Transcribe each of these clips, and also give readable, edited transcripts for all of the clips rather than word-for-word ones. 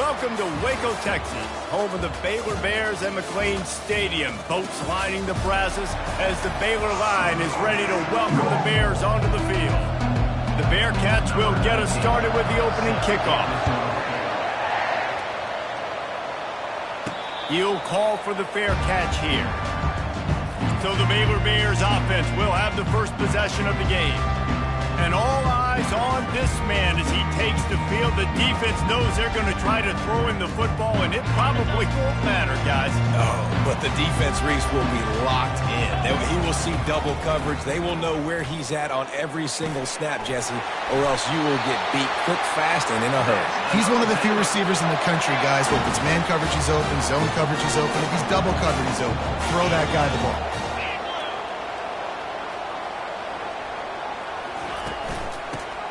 Welcome to Waco, Texas, home of the Baylor Bears and McLean Stadium. Boats lining the brasses as the Baylor line is ready to welcome the Bears onto the field. The Bearcats will get us started with the opening kickoff. He'll call for the fair catch here. So the Baylor Bears offense will have the first possession of the game. And all eyes on this man as he takes the field. The defense knows they're going to try to throw him the football, and it probably won't matter, guys. Oh, but the defense, Reese, will be locked in. He will see double coverage. They will know where he's at on every single snap, Jesse, or else you will get beat quick, fast, and in a hurry. He's one of the few receivers in the country, guys. If it's man coverage, he's open. Zone coverage, he's open. If he's double covered, he's open. Throw that guy the ball.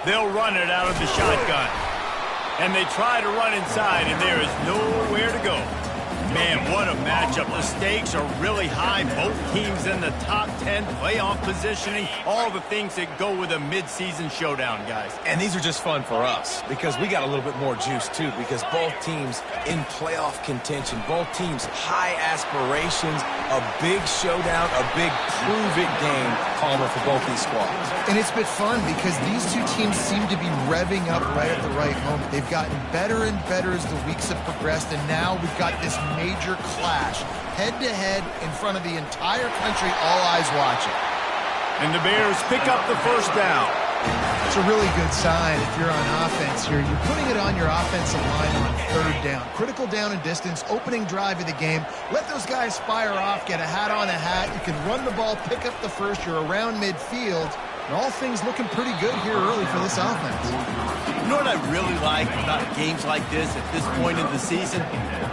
They'll run it out of the shotgun. And they try to run inside, and there is nowhere to go. Man, what a matchup. The stakes are really high. Both teams in the top 10, playoff positioning, all the things that go with a midseason showdown, guys. And these are just fun for us because we got a little bit more juice, too, because both teams in playoff contention, both teams high aspirations, a big showdown, a big prove-it game, Palmer, for both these squads. And it's been fun because these two teams seem to be revving up right at the right moment. They've gotten better and better as the weeks have progressed, and now we've got this major clash, head-to-head in front of the entire country, all eyes watching. And the Bears pick up the first down. It's a really good sign if you're on offense here. You're putting it on your offensive line on third down. Critical down and distance, opening drive of the game. Let those guys fire off, get a hat on a hat. You can run the ball, pick up the first. You're around midfield. And all things looking pretty good here early for this offense. You know what I really like about games like this at this point in the season?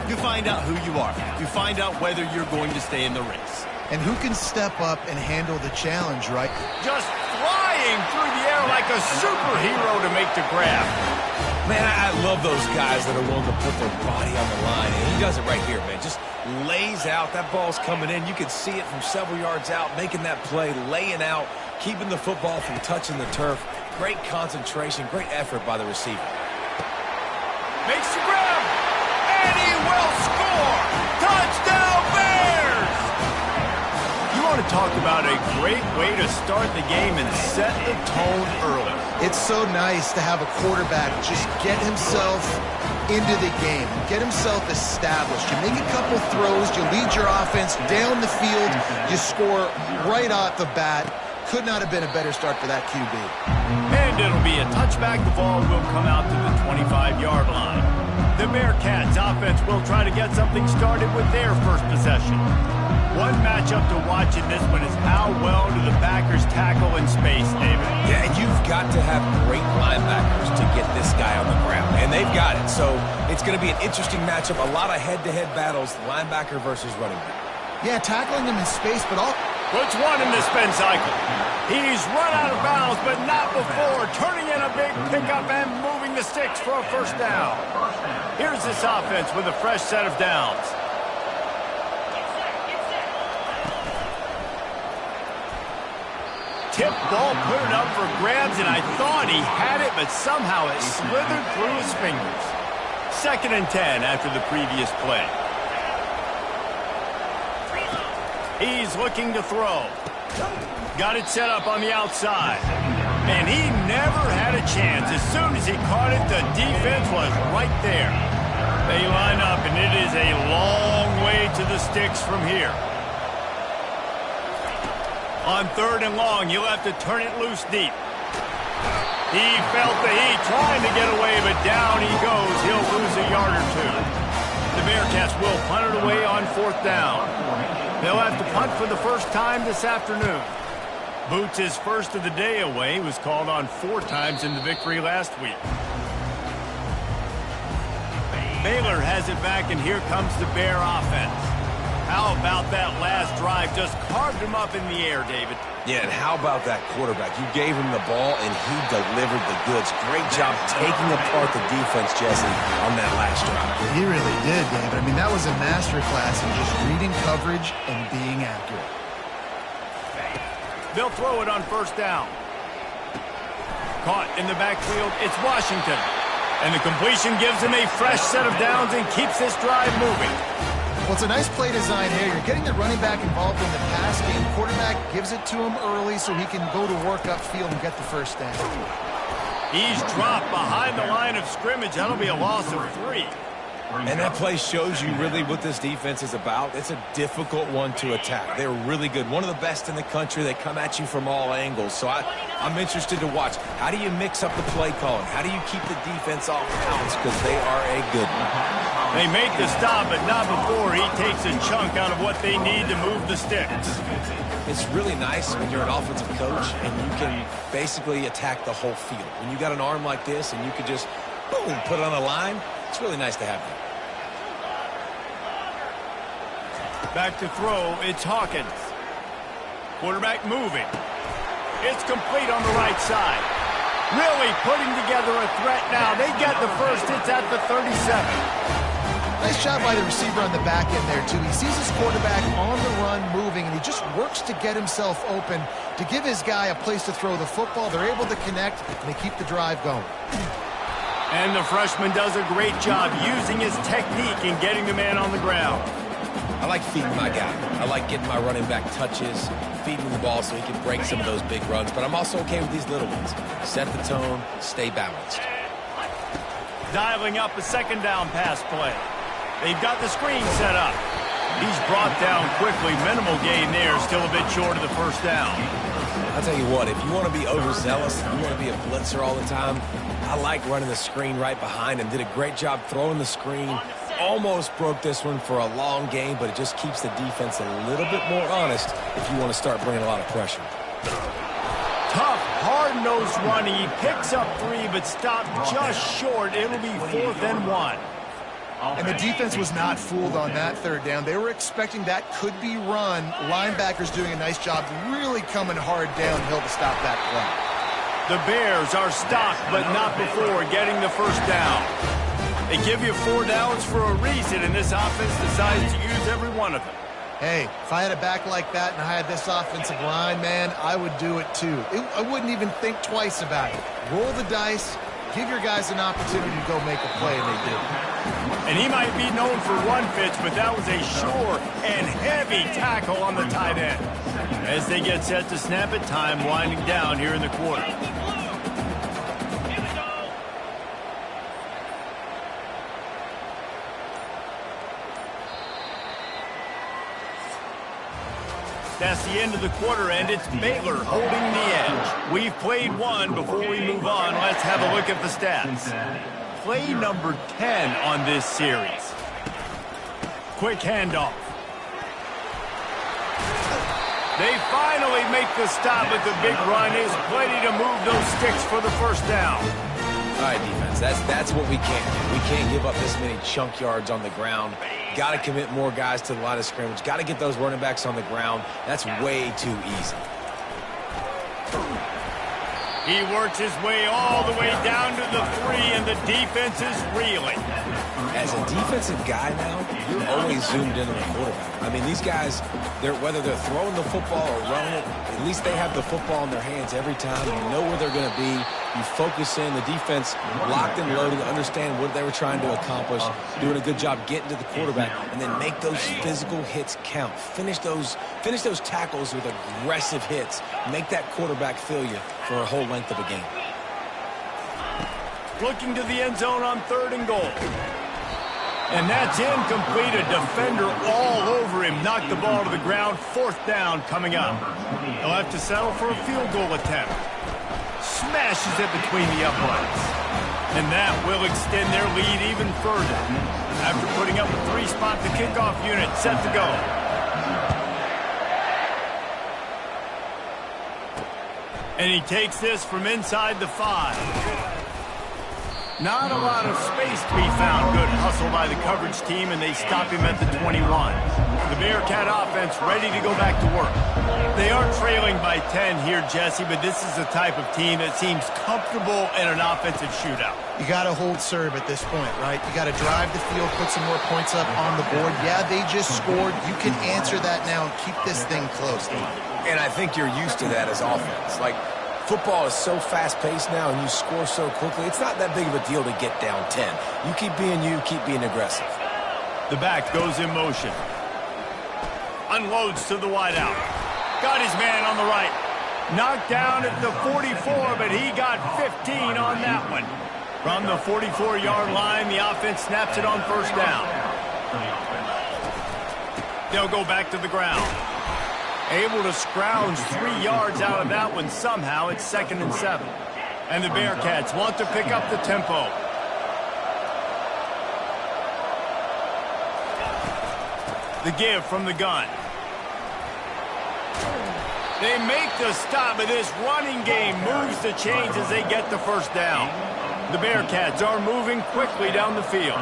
You find out who you are. You find out whether you're going to stay in the race. And who can step up and handle the challenge, right? Just flying through the air like a superhero to make the grab. Man, I love those guys that are willing to put their body on the line. And he does it right here, man. Just lays out. That ball's coming in. You can see it from several yards out, making that play, laying out, keeping the football from touching the turf. Great concentration, great effort by the receiver. Makes the grab, and he will score! Touchdown, Bears! You want to talk about a great way to start the game and set the tone early. It's so nice to have a quarterback just get himself into the game, get himself established. You make a couple throws, you lead your offense down the field, you score right off the bat. Could not have been a better start for that QB. And it'll be a touchback. The ball will come out to the 25-yard line. The Bearcats offense will try to get something started with their first possession. One matchup to watch in this one is how well do the backers tackle in space, David? Yeah, and you've got to have great linebackers to get this guy on the ground, and they've got it. So it's going to be an interesting matchup, a lot of head-to-head battles, linebacker versus running back. Yeah, tackling them in space, but all... Puts one in the spin cycle. He's run out of bounds, but not before. Turning in a big pickup and moving the sticks for a first down. Here's this offense with a fresh set of downs. Tip ball, put it up for grabs, and I thought he had it, but somehow it slithered through his fingers. 2nd and 10 after the previous play. He's looking to throw. Got it set up on the outside. And he never had a chance. As soon as he caught it, the defense was right there. They line up, and it is a long way to the sticks from here. On 3rd and long, you'll have to turn it loose deep. He felt the heat, trying to get away, but down he goes. He'll lose a yard or two. The Bearcats will punt it away on 4th down. They'll have to punt for the first time this afternoon. Boots' first of the day away was called on 4 times in the victory last week. Baylor has it back, and here comes the Bear offense. How about that last drive? Just carved him up in the air, David. Yeah, and how about that quarterback? You gave him the ball, and he delivered the goods. Great job taking apart the defense, Jesse, on that last drive. He really did, David. I mean, that was a masterclass in just reading coverage and being accurate. They'll throw it on 1st down. Caught in the backfield. It's Washington. And the completion gives him a fresh set of downs and keeps this drive moving. Well, it's a nice play design here. You're getting the running back involved in the pass game. Quarterback gives it to him early so he can go to work upfield and get the first down. He's dropped behind the line of scrimmage. That'll be a loss of 3. And that play shows you really what this defense is about. It's a difficult one to attack. They're really good. One of the best in the country. They come at you from all angles. So I'm interested to watch. How do you mix up the play calling? How do you keep the defense off balance? Because they are a good one. They make the stop, but not before he takes a chunk out of what they need to move the sticks. It's really nice when you're an offensive coach and you can basically attack the whole field. When you got an arm like this and you could just, boom, put it on the line, it's really nice to have that. Back to throw, it's Hawkins. Quarterback moving. It's complete on the right side. Really putting together a threat now. They get the first. It's at the 37. Nice job by the receiver on the back end there, too. He sees his quarterback on the run moving, and he just works to get himself open to give his guy a place to throw the football. They're able to connect, and they keep the drive going. And the freshman does a great job using his technique and getting the man on the ground. I like feeding my guy. I like getting my running back touches, feeding him the ball so he can break some of those big runs. But I'm also okay with these little ones. Set the tone, stay balanced. Dialing up a second down pass play. They've got the screen set up. He's brought down quickly. Minimal gain there, still a bit short of the first down. I'll tell you what, if you want to be overzealous, if you want to be a blitzer all the time, I like running the screen right behind him. Did a great job throwing the screen. Almost broke this one for a long game, but it just keeps the defense a little bit more honest if you want to start bringing a lot of pressure. Tough, hard-nosed running. He picks up 3, but stopped just short. It'll be 4th and 1. And the defense was not fooled on that third down. They were expecting that could be run. Linebackers doing a nice job really coming hard downhill to stop that play. The Bears are stopped, but not before getting the first down. They give you 4 downs for a reason, and this offense decides to use every one of them. Hey, if I had a back like that and I had this offensive line, man, I would do it too. I wouldn't even think twice about it. Roll the dice, give your guys an opportunity to go make a play, and they do. And he might be known for run fits, but that was a sure and heavy tackle on the tight end. As they get set to snap it, time winding down here in the quarter. That's the end of the quarter, and it's Baylor holding the edge. We've played one. Before we move on, let's have a look at the stats. Play number 10 on this series. Quick handoff. They finally make the stop, but the big run is plenty to move those sticks for the first down. All right, defense, that's what we can't do. We can't give up this many chunk yards on the ground. Got to commit more guys to the line of scrimmage. Got to get those running backs on the ground. That's way too easy. He works his way all the way down to the 3, and the defense is reeling. As a defensive guy now, you're always zoomed in on the quarterback. I mean, these guys, whether they're throwing the football or running it, at least they have the football in their hands every time. You know where they're going to be. You focus in. The defense locked and loaded, understand what they were trying to accomplish, doing a good job getting to the quarterback, and then make those physical hits count. Finish those tackles with aggressive hits. Make that quarterback feel you for a whole length of a game. Looking to the end zone on 3rd and goal. And that's incomplete. A defender all over him. Knocked the ball to the ground. 4th down coming up. They'll have to settle for a field goal attempt. Smashes it between the uprights. And that will extend their lead even further. After putting up a 3-spot, the kickoff unit set to go. And he takes this from inside the 5. Not a lot of space to be found. Good hustle by the coverage team, and they stop him at the 21. The Bearcat offense ready to go back to work. They are trailing by 10 here, Jesse, but this is the type of team that seems comfortable in an offensive shootout. You got to hold serve at this point, right? You got to drive the field, put some more points up on the board. Yeah, they just scored. You can answer that now and keep this thing close. And I think you're used to that as offense. Like, Football is so fast-paced now, and you score so quickly, it's not that big of a deal to get down 10. You, keep being aggressive. The back goes in motion. Unloads to the wideout. Got his man on the right. Knocked down at the 44, but he got 15 on that one. From the 44-yard line, the offense snaps it on first down. They'll go back to the ground. Able to scrounge 3 yards out of that one somehow. It's 2nd and 7. And the Bearcats want to pick up the tempo. The give from the gun. They make the stop, but this running game moves the chains as they get the first down. The Bearcats are moving quickly down the field.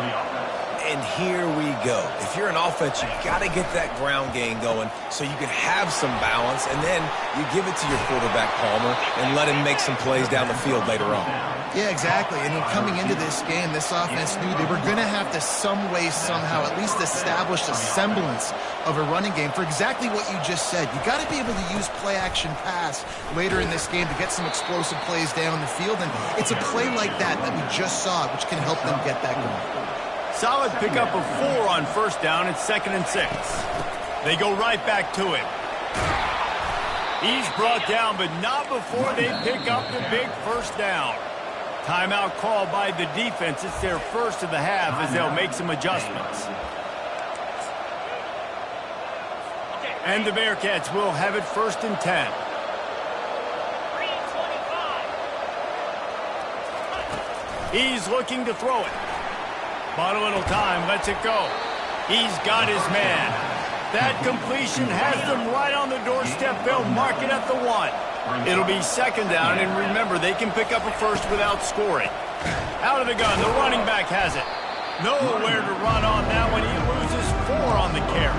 And here we go. If you're an offense, you got to get that ground game going so you can have some balance, and then you give it to your quarterback, Palmer, and let him make some plays down the field later on. Yeah, exactly. And coming into this game, this offense knew they were going to have to some way, somehow, at least establish a semblance of a running game for exactly what you just said. You got to be able to use play-action pass later in this game to get some explosive plays down the field, and it's a play like that we just saw, which can help them get that going. Solid pickup of 4 on first down. It's 2nd and 6. They go right back to him. He's brought down, but not before they pick up the big first down. Timeout called by the defense. It's their first of the half as they'll make some adjustments. And the Bearcats will have it 1st and 10. He's looking to throw it. Bought a little time, lets it go. He's got his man. That completion has them right on the doorstep. They'll mark it at the 1. It'll be 2nd down, and remember, they can pick up a first without scoring. Out of the gun, the running back has it. Nowhere to run on that one. He loses 4 on the carry.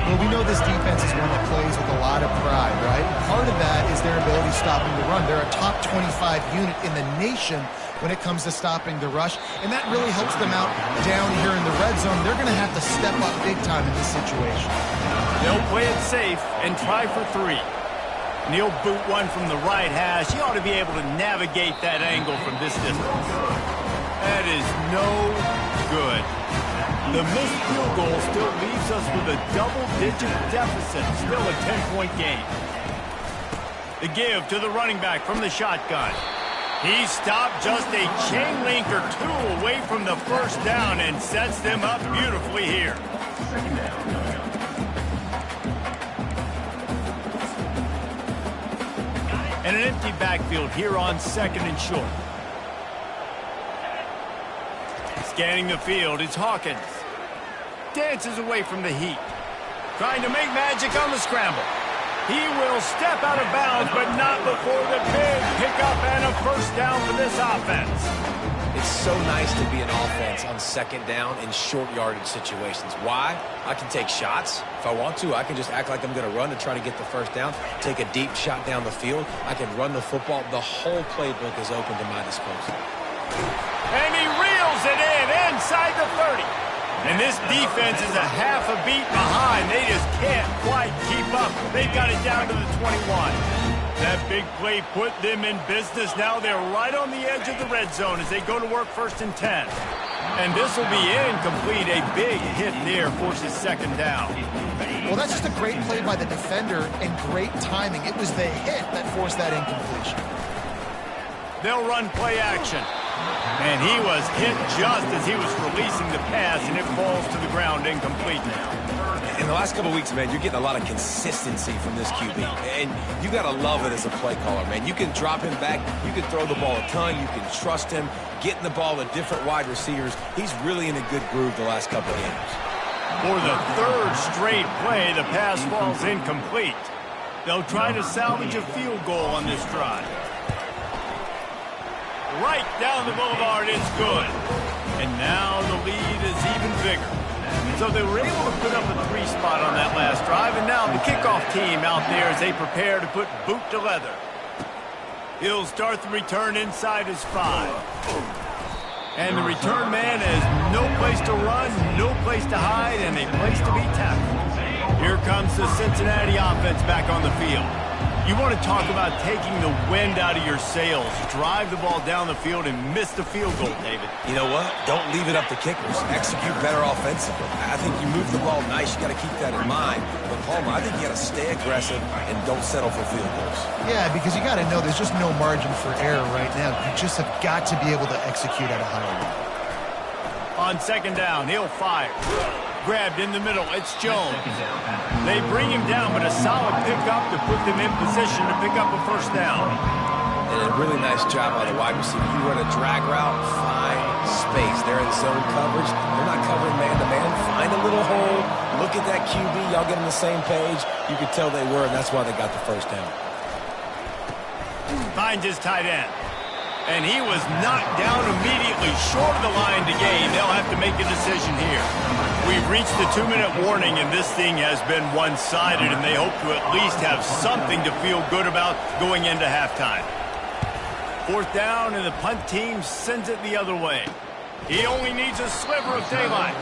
Well, we know this defense is one that plays with a lot of pride, right? Part of that is their ability stopping the run. They're a top 25 unit in the nation when it comes to stopping the rush, and that really helps them out down here in the red zone. They're going to have to step up big time in this situation. They'll play it safe and try for 3. And he'll boot one from the right hash. He ought to be able to navigate that angle from this distance. That is no good. The missed field goal still leaves us with a double-digit deficit. Still a 10-point game. The give to the running back from the shotgun. He stopped just a chain link or 2 away from the first down and sets them up beautifully here. And an empty backfield here on 2nd and short. Scanning the field, it's Hawkins. Dances away from the heat. Trying to make magic on the scramble. He will step out of bounds, but not before the big pickup and a first down for this offense. It's so nice to be an offense on 2nd down in short yardage situations. Why? I can take shots. If I want to, I can just act like I'm going to run to try to get the first down, take a deep shot down the field. I can run the football. The whole playbook is open to my disposal. And he reels it in inside the 30. And this defense is a half a beat behind. They just can't quite keep up. They've got it down to the 21. That big play put them in business. Now they're right on the edge of the red zone as they go to work 1st and 10. And this will be incomplete. A big hit there forces 2nd down. Well, that's just a great play by the defender and great timing. It was the hit that forced that incompletion. They'll run play action. And he was hit just as he was releasing the pass, and it falls to the ground incomplete now. In the last couple of weeks, man, you're getting a lot of consistency from this QB. And you got to love it as a play caller, man. You can drop him back. You can throw the ball a ton. You can trust him, getting the ball to different wide receivers. He's really in a good groove the last couple of games. For the 3rd straight play, the pass falls incomplete. They'll try to salvage a field goal on this drive. Right down the boulevard, it's good. And now the lead is even bigger. So they were able to put up a 3 spot on that last drive, and now the kickoff team out there as they prepare to put boot to leather. He'll start the return inside his 5. And the return man has no place to run, no place to hide, and a place to be tackled. Here comes the Cincinnati offense back on the field. You want to talk about taking the wind out of your sails. Drive the ball down the field and miss the field goal, David. You know what? Don't leave it up to kickers. Execute better offensively. I think you move the ball nice. You got to keep that in mind. But, Palmer, I think you got to stay aggressive and don't settle for field goals. Yeah, because you got to know there's just no margin for error right now. You just have got to be able to execute at a higher level. On second down, he'll fire. Grabbed in the middle, it's Jones. They bring him down, but a solid pickup to put them in position to pick up a first down. And a really nice job by the wide receiver. You run a drag route, find space. They're in zone coverage. They're not covering man-to-man. Find a little hole. Look at that QB. Y'all get on the same page. You could tell they were, and that's why they got the first down. Finds his tight end. And he was knocked down immediately short of the line to gain. They'll have to make a decision here. We've reached the 2-minute warning, and this thing has been one-sided, and they hope to at least have something to feel good about going into halftime. Fourth down, and the punt team sends it the other way. He only needs a sliver of daylight.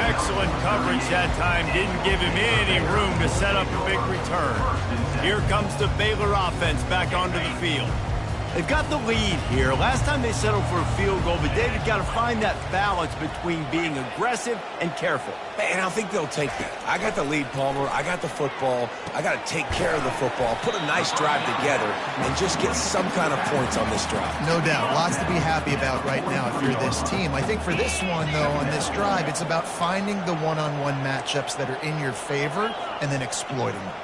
Excellent coverage that time. Didn't give him any room to set up a big return. Here comes the Baylor offense back onto the field. They've got the lead here. Last time they settled for a field goal, but David got to find that balance between being aggressive and careful. And I think they'll take that. I got the lead, Palmer. I got the football. I got to take care of the football, put a nice drive together, and just get some kind of points on this drive. No doubt. Lots to be happy about right now if you're this team. I think for this one, though, on this drive, it's about finding the one-on-one matchups that are in your favor and then exploiting them.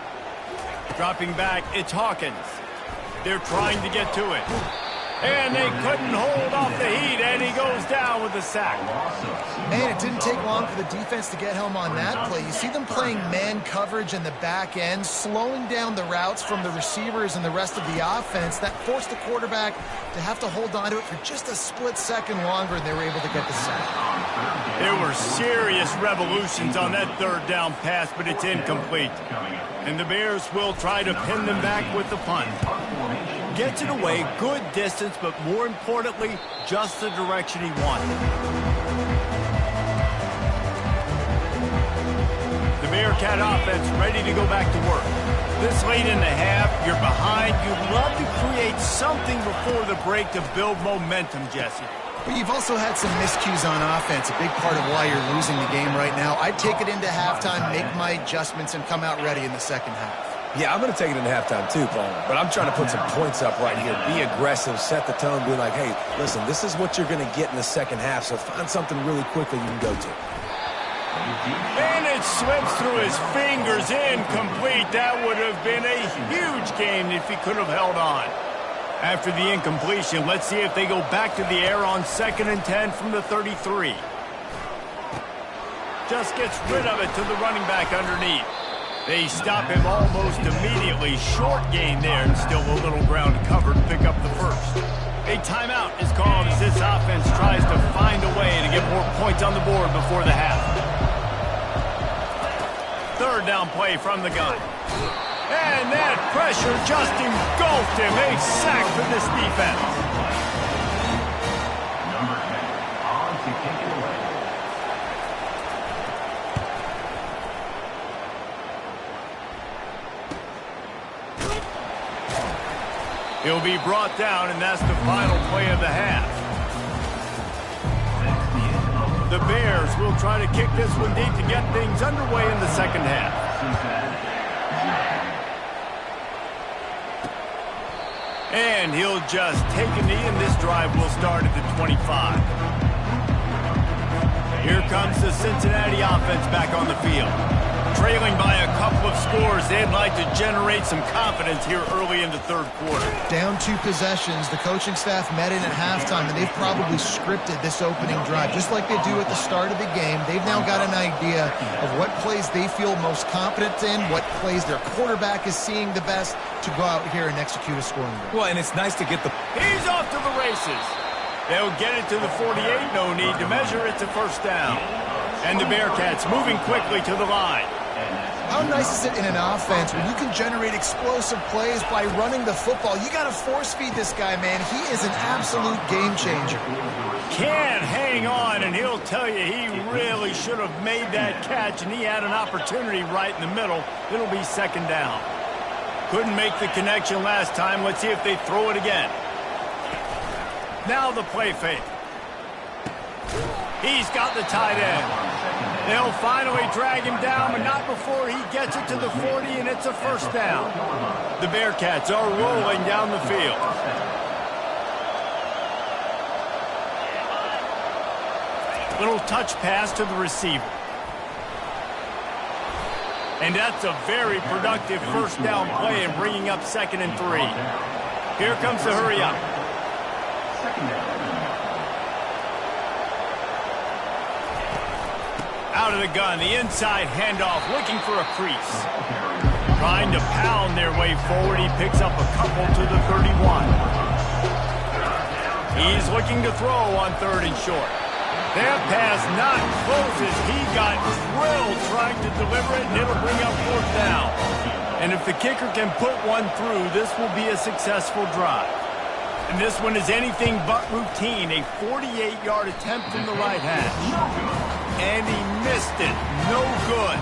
Dropping back, it's Hawkins. They're trying to get to it. And they couldn't hold off the heat, and he goes down with a sack. Man, it didn't take long for the defense to get home on that play. You see them playing man coverage in the back end, slowing down the routes from the receivers and the rest of the offense. That forced the quarterback to have to hold on to it for just a split second longer, and they were able to get the sack. There were serious revolutions on that third down pass, but it's incomplete. And the Bears will try to pin them back with the punt. Gets it away, good distance, but more importantly, just the direction he wanted. The Bearcat offense ready to go back to work. This late in the half, you're behind. You'd love to create something before the break to build momentum, Jesse. But you've also had some miscues on offense, a big part of why you're losing the game right now. I'd take it into halftime, make my adjustments, and come out ready in the second half. Yeah, I'm going to take it into halftime too, Paul. But I'm trying to put some points up right here. Be aggressive, set the tone, be like, hey, listen, this is what you're going to get in the second half, so find something really quickly you can go to. And it slips through his fingers, incomplete. That would have been a huge game if he could have held on. After the incompletion, let's see if they go back to the air on 2nd and 10 from the 33. Just gets rid of it to the running back underneath. They stop him almost immediately. Short gain there, and still a little ground covered to pick up the first. A timeout is called as this offense tries to find a way to get more points on the board before the half. Third down play from the gun. And that pressure just engulfed him. A sack for this defense. Number 10, on to kick it away. He'll be brought down, and that's the final play of the half. The Bears will try to kick this one deep to get things underway in the second half. And he'll just take a knee, and this drive will start at the 25. Here comes the Cincinnati offense back on the field. Trailing by a couple of scores, they'd like to generate some confidence here early in the third quarter. Down 2 possessions, the coaching staff met in at halftime, and they've probably scripted this opening drive. Just like they do at the start of the game, they've now got an idea of what plays they feel most confident in, what plays their quarterback is seeing the best to go out here and execute a scoring drive. Well, and it's nice to get the... He's off to the races. They'll get it to the 48, no need to measure it to first down. And the Bearcats moving quickly to the line. How nice is it in an offense when you can generate explosive plays by running the football? You got to force feed this guy, man. He is an absolute game changer. Can't hang on, and he'll tell you he really should have made that catch, and he had an opportunity right in the middle. It'll be second down. Couldn't make the connection last time. Let's see if they throw it again. Now the play fake. He's got the tight end. They'll finally drag him down, but not before he gets it to the 40, and it's a first down. The Bearcats are rolling down the field. Little touch pass to the receiver. And that's a very productive first down play and bringing up 2nd and 3. Here comes the hurry up. Out of the gun, the inside handoff, looking for a crease. Trying to pound their way forward. He picks up a couple to the 31. He's looking to throw on 3rd and short. That pass not close as he got drilled trying to deliver it, and it'll bring up 4th down. And if the kicker can put one through, this will be a successful drive. And this one is anything but routine, a 48-yard attempt from the right hash. And he missed it. No good.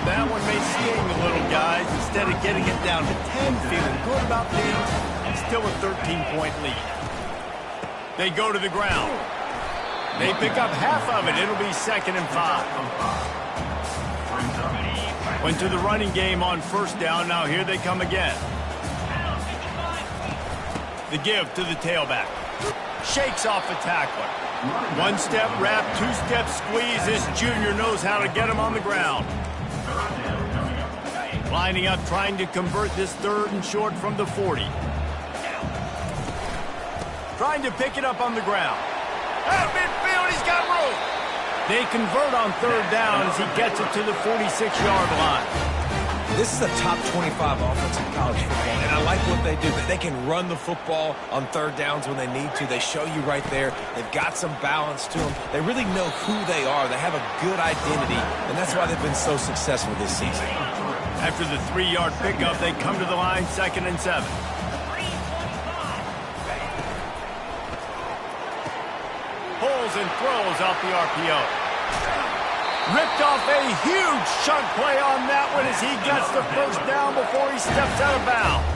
That one may sting a little, guys. Instead of getting it down to 10, feeling good about things, still a 13-point lead. They go to the ground. They pick up half of it. It'll be 2nd and 5. Went to the running game on 1st down. Now here they come again. The give to the tailback. Shakes off the tackler. 1-step wrap, 2-step squeeze. This junior knows how to get him on the ground. Lining up, trying to convert this 3rd and short from the 40. Trying to pick it up on the ground. Out of midfield, he's got room. They convert on 3rd down as he gets it to the 46-yard line. This is a top 25 offense in college football, and I like what they do. They can run the football on 3rd downs when they need to. They show you right there. They've got some balance to them. They really know who they are. They have a good identity, and that's why they've been so successful this season. After the 3-yard pickup, they come to the line, 2nd and 7. Pulls and throws off the RPO. Ripped off a huge chunk play on that one as he gets the first down before he steps out of bounds.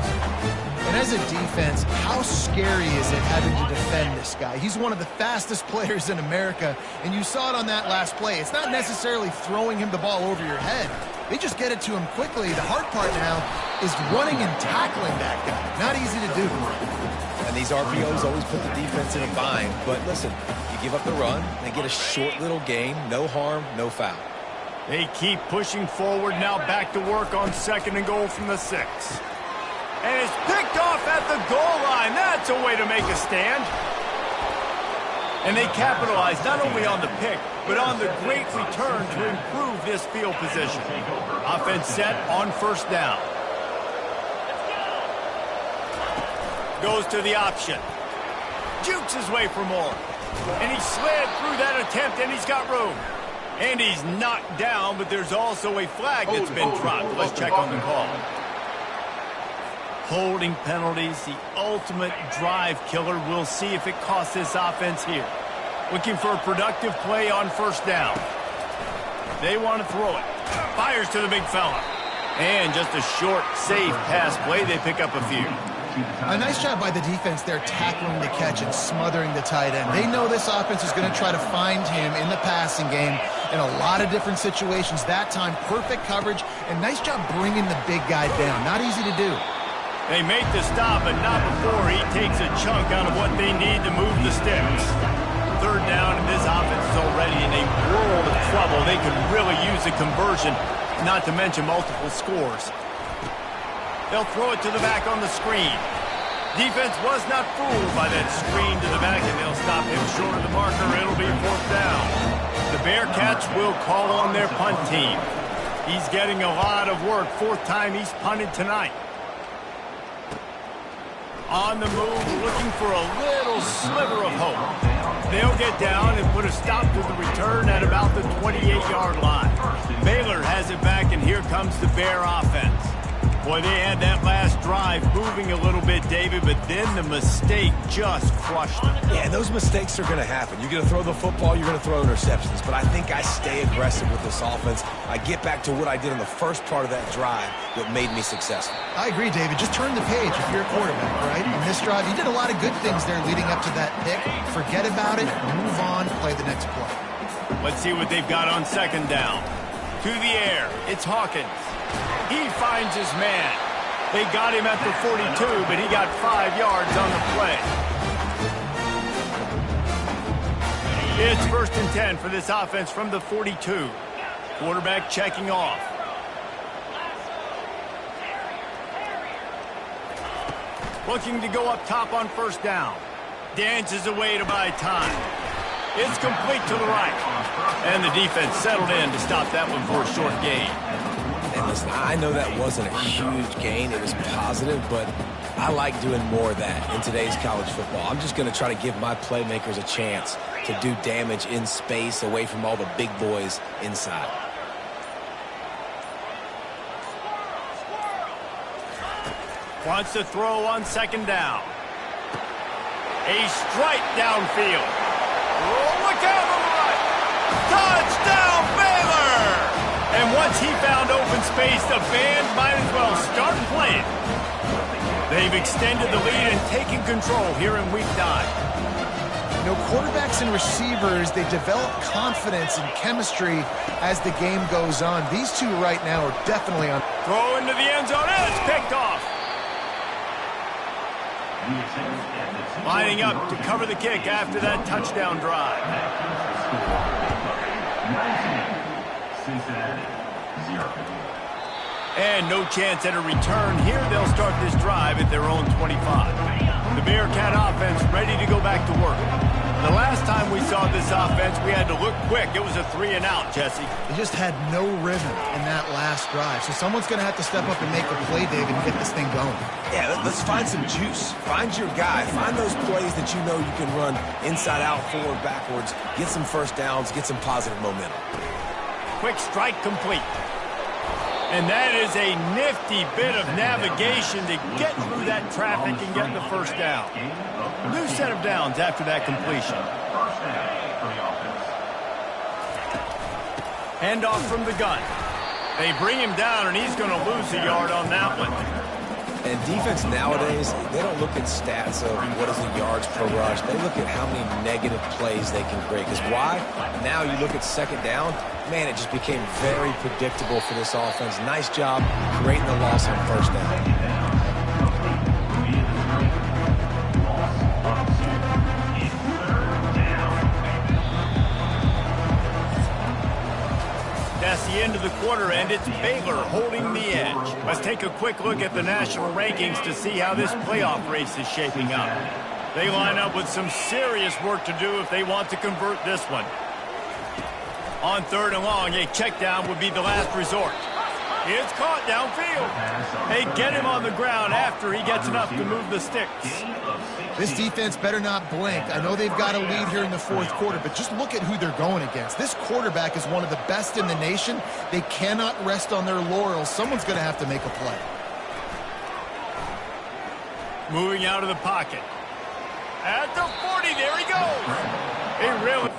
And as a defense, how scary is it having to defend this guy? He's one of the fastest players in America, and you saw it on that last play. It's not necessarily throwing him the ball over your head. They just get it to him quickly. The hard part now is running and tackling that guy. Not easy to do. And these RPOs always put the defense in a bind. But listen, you give up the run, they get a short little gain, no harm, no foul. They keep pushing forward, now back to work on 2nd and goal from the 6. And it's picked off at the goal line. That's a way to make a stand. And they capitalize not only on the pick, but on the great return to improve this field position. Offense set on 1st down. Goes to the option. Jukes his way for more. And he slid through that attempt, and he's got room. And he's knocked down, but there's also a flag that's been dropped. Let's check on the call. Holding penalties, the ultimate drive killer. We'll see if it costs this offense here. Looking for a productive play on 1st down. They want to throw it. Fires to the big fella. And just a short, safe pass play. They pick up a few. A nice job by the defense there tackling the catch and smothering the tight end. They know this offense is going to try to find him in the passing game in a lot of different situations. That time, perfect coverage, and nice job bringing the big guy down. Not easy to do. They make the stop, but not before he takes a chunk out of what they need to move the sticks. 3rd down, and this offense is already in a world of trouble. They could really use a conversion, not to mention multiple scores. They'll throw it to the back on the screen. Defense was not fooled by that screen to the back, and they'll stop him short of the marker. It'll be 4th down. The Bearcats will call on their punt team. He's getting a lot of work. 4th time he's punted tonight. On the move, looking for a little sliver of hope. They'll get down and put a stop to the return at about the 28-yard line. Baylor has it back, and here comes the Bear offense. Boy, they had that last drive drive moving a little bit, David, but then the mistake just crushed them. Yeah, and those mistakes are going to happen. You're going to throw the football, you're going to throw interceptions. But I think I stay aggressive with this offense. I get back to what I did in the first part of that drive, what made me successful. I agree, David. Just turn the page if you're a quarterback, right? On this drive, you did a lot of good things there leading up to that pick. Forget about it, move on, play the next play. Let's see what they've got on second down. To the air, it's Hawkins. He finds his man. They got him at the 42, but he got 5 yards on the play. It's 1st and 10 for this offense from the 42. Quarterback checking off. Looking to go up top on 1st down. Dances away to buy time. It's complete to the right. And the defense settled in to stop that one for a short gain. And listen, I know that wasn't a huge gain. It was positive, but I like doing more of that in today's college football. I'm just going to try to give my playmakers a chance to do damage in space away from all the big boys inside. Wants to throw on 2nd down. A strike downfield. Oh, look out on the right. Touchdown, Baylor! And once he found open space, the band might as well start playing. They've extended the lead and taken control here in week 9. You know, quarterbacks and receivers, they develop confidence and chemistry as the game goes on. These two right now are definitely on. Throw into the end zone, and it's picked off. Lining up to cover the kick after that touchdown drive. Cincinnati, 0. And no chance at a return here. They'll start this drive at their own 25. The Bearcat offense ready to go back to work. The last time we saw this offense, we had to look quick. It was a 3-and-out, Jesse. They just had no rhythm in that last drive. So someone's going to have to step up and make a play, David, and get this thing going. Yeah, let's find some juice. Find your guy. Find those plays that you know you can run inside out, forward, backwards. Get some 1st downs. Get some positive momentum. Quick strike complete. And that is a nifty bit of navigation to get through that traffic and get the 1st down. New set of downs after that completion. Handoff from the gun. They bring him down, and he's going to lose a yard on that one. And defense nowadays, they don't look at stats of what is the yards per rush. They look at how many negative plays they can create. Because why? Now you look at 2nd down, man, it just became very predictable for this offense. Nice job creating the loss on 1st down. That's the end of the quarter, and it's Baylor holding the edge. Let's take a quick look at the national rankings to see how this playoff race is shaping up. They line up with some serious work to do if they want to convert this one. On 3rd and long, a check down would be the last resort. It's caught downfield. They get him on the ground after he gets enough to move the sticks. This defense better not blink. I know they've got a lead here in the 4th quarter, but just look at who they're going against. This quarterback is one of the best in the nation. They cannot rest on their laurels. Someone's going to have to make a play. Moving out of the pocket. At the 40, there he goes. He really...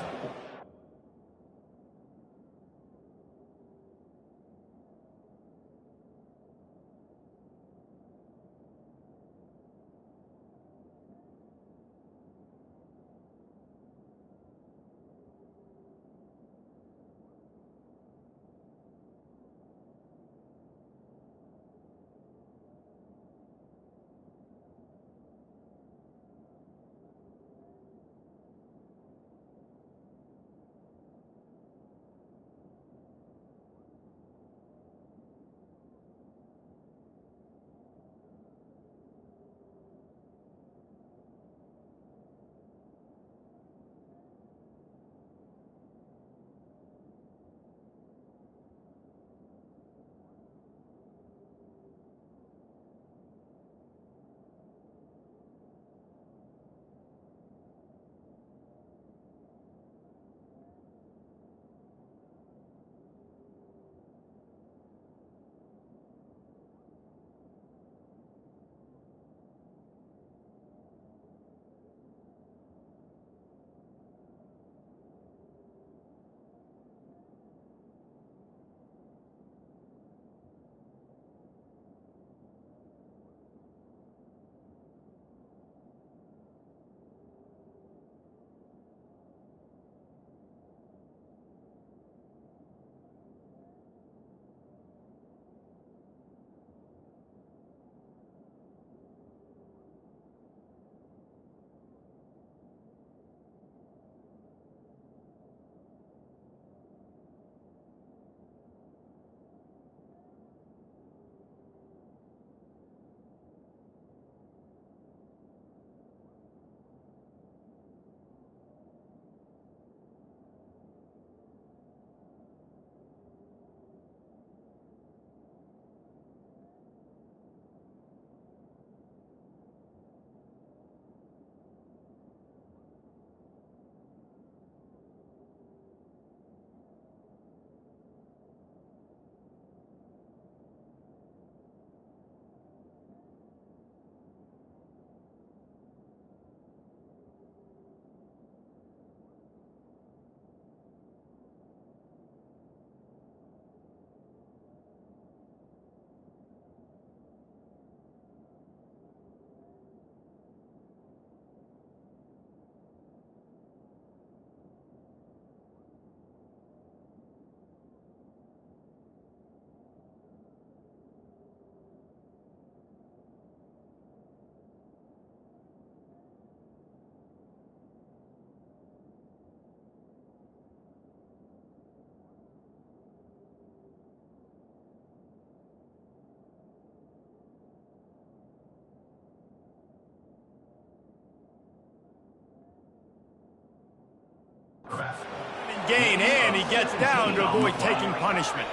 gain, and he gets down to avoid taking punishment.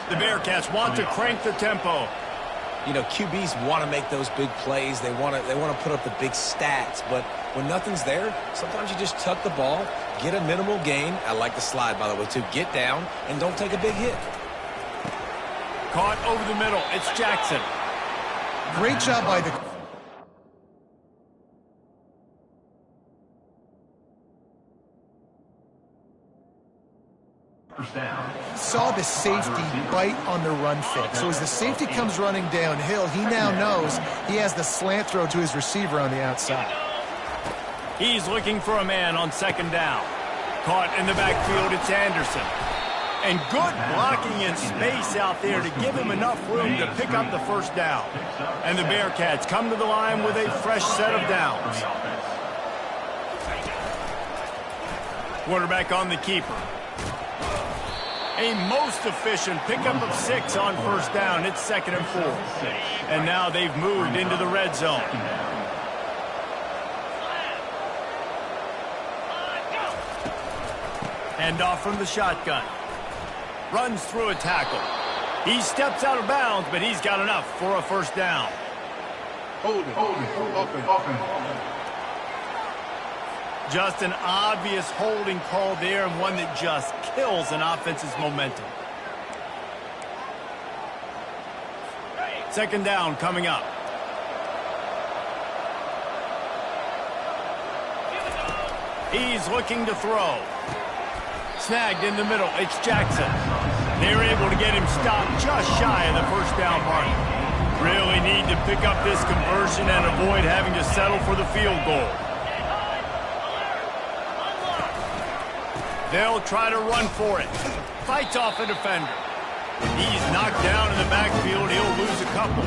The Bearcats want to crank the tempo. You know, QBs want to make those big plays. They want to put up the big stats. But when nothing's there, sometimes you just tuck the ball, get a minimal gain. I like the slide, by the way, too. Get down and don't take a big hit. Caught over the middle. It's Jackson. Great job by the... Saw the safety bite on the run fake. So as the safety comes running downhill, he now knows he has the slant throw to his receiver on the outside. He's looking for a man on second down. Caught in the backfield, it's Anderson. And good blocking in space out there to give him enough room to pick up the first down. And the Bearcats come to the line with a fresh set of downs. Quarterback on the keeper. A most efficient pickup of 6 on first down. It's 2nd and 4. And now they've moved into the red zone. Handoff from the shotgun. Runs through a tackle. He steps out of bounds, but he's got enough for a first down. Just an obvious holding call there, and one that just kills an offense's momentum. 2nd down coming up. He's looking to throw. Snagged in the middle. It's Jackson. They're able to get him stopped just shy of the first down mark. Really need to pick up this conversion and avoid having to settle for the field goal. They'll try to run for it. Fights off a defender. He's knocked down in the backfield. He'll lose a couple.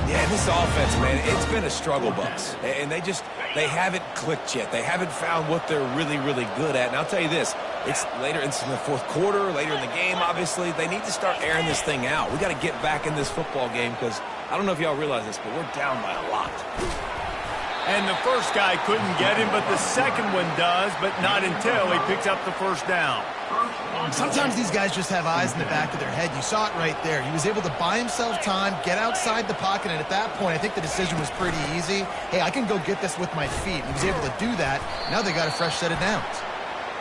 Yeah, this offense, man, it's been a struggle bus. And they haven't clicked yet. They haven't found what they're really, really good at. And I'll tell you this, it's later in the fourth quarter, later in the game, obviously. They need to start airing this thing out. We got to get back in this football game because I don't know if y'all realize this, but we're down by a lot. And the first guy couldn't get him, but the second one does, but not until he picks up the first down. Sometimes these guys just have eyes in the back of their head. You saw it right there. He was able to buy himself time, get outside the pocket, and at that point, I think the decision was pretty easy. Hey, I can go get this with my feet. He was able to do that. Now they got a fresh set of downs.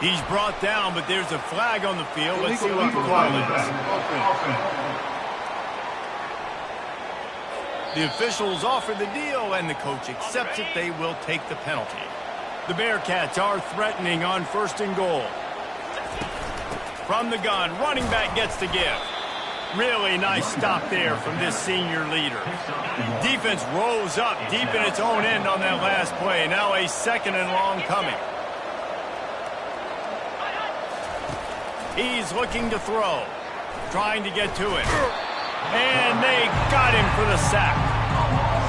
He's brought down, but there's a flag on the field. Let's see what the call is. The officials offer the deal, and the coach accepts it. They will take the penalty. The Bearcats are threatening on 1st and goal. From the gun, running back gets the give. Really nice stop there from this senior leader. Defense rose up deep in its own end on that last play. Now a 2nd and long coming. He's looking to throw. Trying to get to it. And they got him for the sack.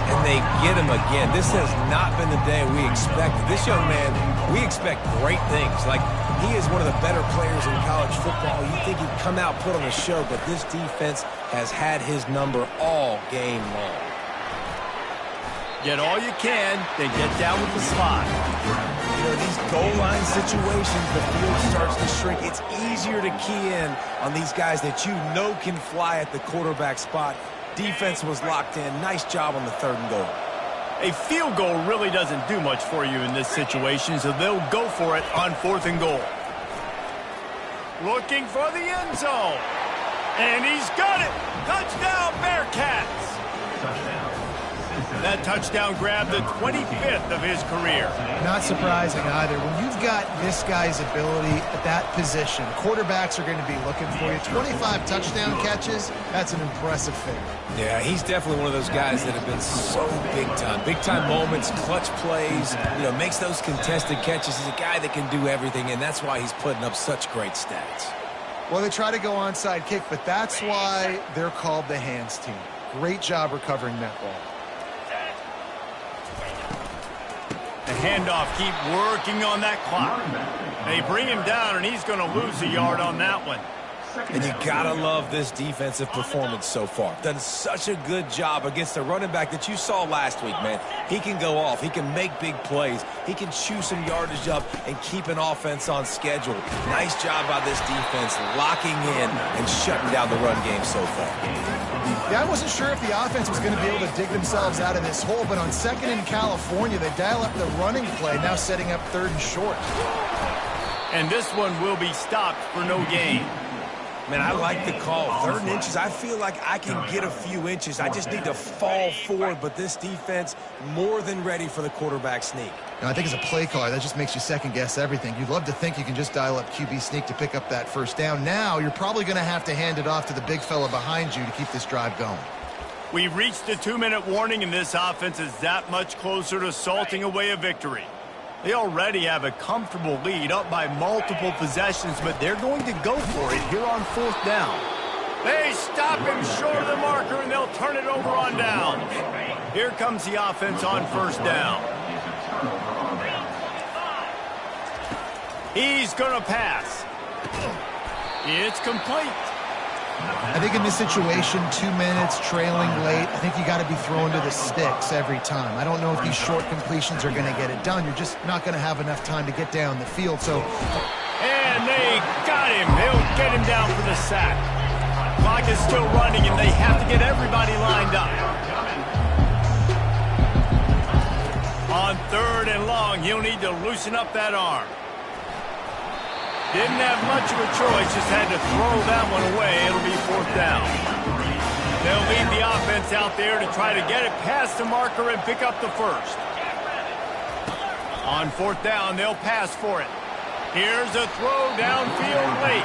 And they get him again. This has not been the day we expected. This young man, we expect great things. Like, he is one of the better players in college football. You think he'd come out, put on a show, but this defense has had his number all game long. Get all you can, then get down with the slide. You know, these goal line situations, the field starts to shrink. It's easier to key in on these guys that you know can fly at the quarterback spot. Defense was locked in. Nice job on the 3rd and goal. A field goal really doesn't do much for you in this situation, so they'll go for it on 4th and goal. Looking for the end zone. And he's got it. Touchdown, Bearcats. That touchdown grabbed the 25th of his career. Not surprising either. When you've got this guy's ability at that position, quarterbacks are going to be looking for you. 25 touchdown catches, that's an impressive figure. Yeah, he's definitely one of those guys that have been so big time. Big time moments, clutch plays, you know, makes those contested catches. He's a guy that can do everything, and that's why he's putting up such great stats. Well, they try to go onside kick, but that's why they're called the hands team. Great job recovering that ball. The handoff, keep working on that clock. They bring him down, and he's going to lose a yard on that one. And you gotta love this defensive performance so far. Done such a good job against the running back that you saw last week, man. He can go off. He can make big plays. He can chew some yardage up and keep an offense on schedule. Nice job by this defense locking in and shutting down the run game so far. Yeah, I wasn't sure if the offense was going to be able to dig themselves out of this hole, but on second in California, they dial up the running play, now setting up third and short. And this one will be stopped for no gain. Man, I like the call. 3rd inches, I feel like I can get a few inches. I just need to fall forward, but this defense more than ready for the quarterback sneak. Now, I think as a play caller, that just makes you second-guess everything. You'd love to think you can just dial up QB sneak to pick up that first down. Now, you're probably going to have to hand it off to the big fella behind you to keep this drive going. We've reached the 2-minute warning, and this offense is that much closer to salting away a victory. They already have a comfortable lead up by multiple possessions, but they're going to go for it here on 4th down. They stop him short of the marker, and they'll turn it over on downs. Here comes the offense on 1st down. He's going to pass. It's complete. I think in this situation, 2 minutes, trailing late, I think you got to be throwing to the sticks every time. I don't know if these short completions are going to get it done. You're just not going to have enough time to get down the field. And they got him. They'll get him down for the sack. Clock is still running, and they have to get everybody lined up. On 3rd and long, he'll need to loosen up that arm. Didn't have much of a choice, just had to throw that one away. It'll be 4th down. They'll lead the offense out there to try to get it past the marker and pick up the first. On 4th down, they'll pass for it. Here's a throw downfield late.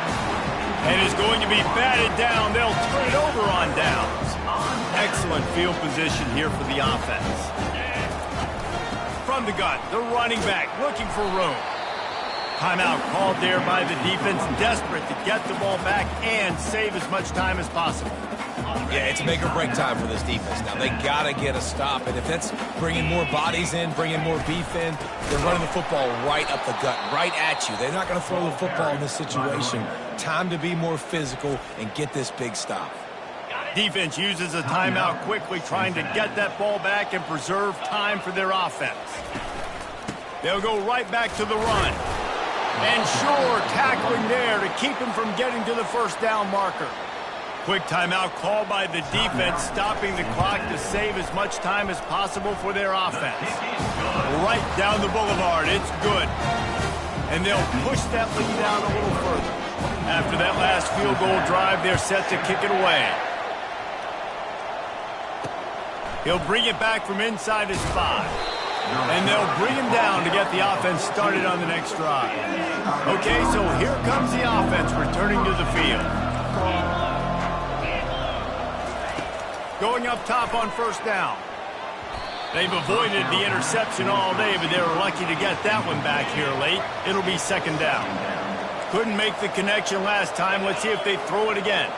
And is going to be batted down. They'll turn it over on downs. Excellent field position here for the offense. From the gun, the running back looking for room. Timeout called there by the defense, desperate to get the ball back and save as much time as possible. Yeah, it's make or break time for this defense. Now, they got to get a stop, and if that's bringing more bodies in, bringing more beef in, they're running the football right up the gut, right at you. They're not going to throw the football in this situation. Time to be more physical and get this big stop. Defense uses a timeout quickly, trying to get that ball back and preserve time for their offense. They'll go right back to the run. And sure, tackling there to keep him from getting to the 1st down marker. Quick timeout called by the defense, stopping the clock to save as much time as possible for their offense. Right down the boulevard, it's good. And they'll push that lead out a little further. After that last field goal drive, they're set to kick it away. He'll bring it back from inside his 5. And they'll bring him down to get the offense started on the next drive. Okay, so here comes the offense returning to the field. Going up top on 1st down. They've avoided the interception all day, but they were lucky to get that one back here late. It'll be 2nd down. Couldn't make the connection last time. Let's see if they throw it again.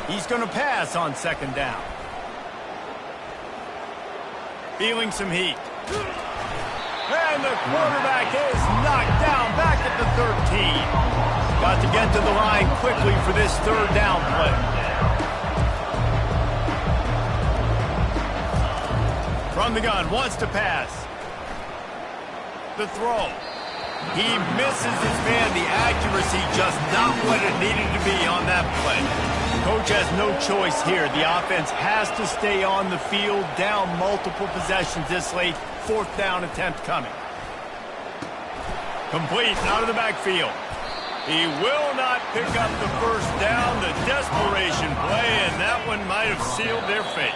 He's going to pass on 2nd down. Feeling some heat. And the quarterback is knocked down back at the 13. Got to get to the line quickly for this 3rd down play. From the gun, wants to pass. The throw. He misses his man. The accuracy just not what it needed to be on that play. Coach has no choice here. The offense has to stay on the field, down multiple possessions this late. 4th down attempt coming. Complete out of the backfield. He will not pick up the 1st down. The desperation play, and that one might have sealed their fate.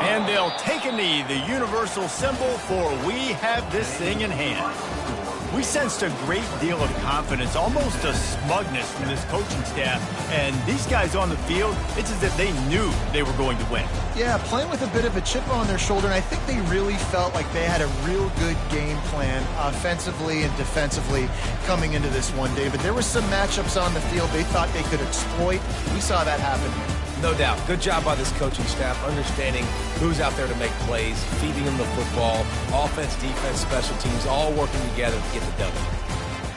And they'll take a knee, the universal symbol for we have this thing in hand. We sensed a great deal of confidence, almost a smugness from this coaching staff. And these guys on the field, it's as if they knew they were going to win. Yeah, playing with a bit of a chip on their shoulder, and I think they really felt like they had a real good game plan offensively and defensively coming into this one, David. There were some matchups on the field they thought they could exploit. We saw that happen here. No doubt. Good job by this coaching staff, understanding who's out there to make plays, feeding them the football, offense, defense, special teams, all working together to get the W.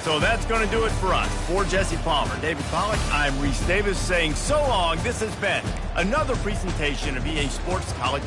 So that's going to do it for us. For Jesse Palmer, David Pollack, I'm Reese Davis saying so long. This has been another presentation of EA Sports College.